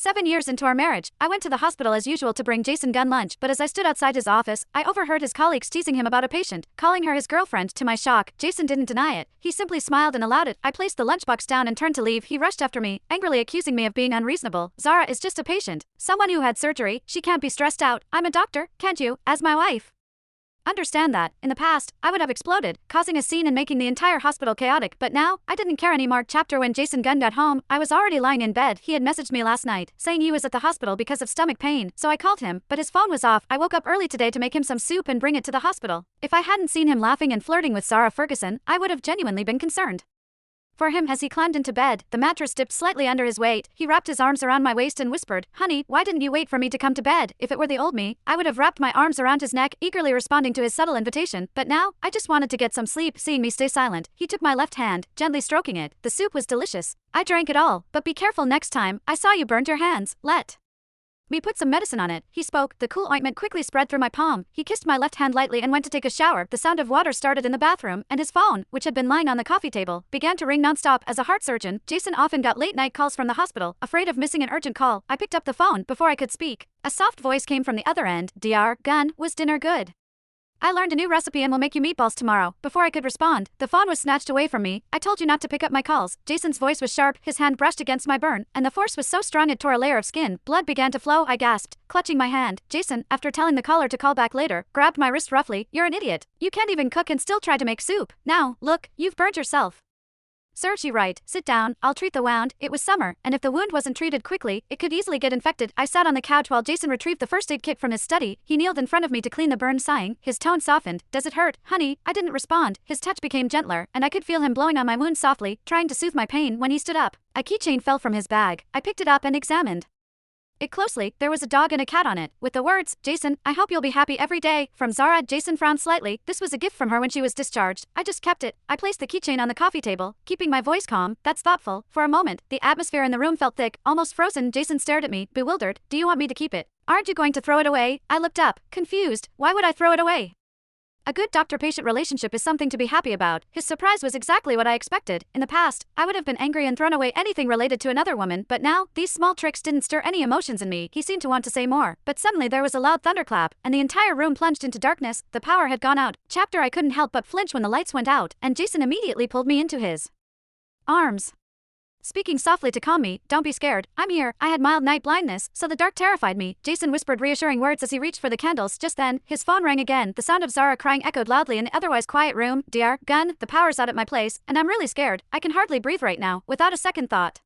7 years into our marriage, I went to the hospital as usual to bring Jason gun lunch, but as I stood outside his office, I overheard his colleagues teasing him about a patient, calling her his girlfriend. To my shock, Jason didn't deny it. He simply smiled and allowed it. I placed the lunchbox down and turned to leave. He rushed after me, angrily accusing me of being unreasonable. Zara is just a patient. Someone who had surgery. She can't be stressed out. I'm a doctor, can't you, as my wife? Understand that, in the past, I would have exploded, causing a scene and making the entire hospital chaotic, but now, I didn't care anymore. Chapter When Jason Gunn got home, I was already lying in bed. He had messaged me last night, saying he was at the hospital because of stomach pain, so I called him, but his phone was off. I woke up early today to make him some soup and bring it to the hospital. If I hadn't seen him laughing and flirting with Sarah Ferguson, I would have genuinely been concerned. For him, as he climbed into bed, the mattress dipped slightly under his weight. He wrapped his arms around my waist and whispered, "Honey, why didn't you wait for me to come to bed?" If it were the old me, I would have wrapped my arms around his neck, eagerly responding to his subtle invitation, but now, I just wanted to get some sleep. Seeing me stay silent, he took my left hand, gently stroking it. The soup was delicious. I drank it all, but be careful next time. I saw you burned your hands. Let me put some medicine on it. He spoke. The cool ointment quickly spread through my palm. He kissed my left hand lightly and went to take a shower. The sound of water started in the bathroom, and his phone, which had been lying on the coffee table, began to ring nonstop. As a heart surgeon, Jason often got late-night calls from the hospital. Afraid of missing an urgent call, I picked up the phone before I could speak. A soft voice came from the other end. "Dr. Gunn, was dinner good? I learned a new recipe and will make you meatballs tomorrow." Before I could respond, the phone was snatched away from me. "I told you not to pick up my calls." Jason's voice was sharp, his hand brushed against my burn, and the force was so strong it tore a layer of skin. Blood began to flow. I gasped, clutching my hand. Jason, after telling the caller to call back later, grabbed my wrist roughly. "You're an idiot. You can't even cook and still try to make soup. Now, look, you've burnt yourself." "Serves you right. Sit down, I'll treat the wound." It was summer, and if the wound wasn't treated quickly, it could easily get infected. I sat on the couch while Jason retrieved the first aid kit from his study. He kneeled in front of me to clean the burn, sighing. His tone softened. "Does it hurt, honey?" I didn't respond. His touch became gentler, and I could feel him blowing on my wound softly, trying to soothe my pain. When he stood up, a keychain fell from his bag. I picked it up and examined it closely. There was a dog and a cat on it, with the words, "Jason, I hope you'll be happy every day, from Zara." Jason frowned slightly. This was a gift from her when she was discharged. I just kept it. I placed the keychain on the coffee table, keeping my voice calm. "That's thoughtful." For a moment, the atmosphere in the room felt thick, almost frozen. Jason stared at me, bewildered. "Do you want me to keep it? Aren't you going to throw it away?" I looked up, confused. Why would I throw it away? A good doctor-patient relationship is something to be happy about. His surprise was exactly what I expected. In the past, I would have been angry and thrown away anything related to another woman, but now, these small tricks didn't stir any emotions in me. He seemed to want to say more, but suddenly there was a loud thunderclap, and the entire room plunged into darkness. The power had gone out. Chapter I couldn't help but flinch when the lights went out, and Jason immediately pulled me into his arms, speaking softly to calm me. "Don't be scared, I'm here." I had mild night blindness, so the dark terrified me. Jason whispered reassuring words as he reached for the candles. Just then, his phone rang again. The sound of Zara crying echoed loudly in the otherwise quiet room. "Dr. Gunn, the power's out at my place, and I'm really scared. I can hardly breathe right now." Without a second thought,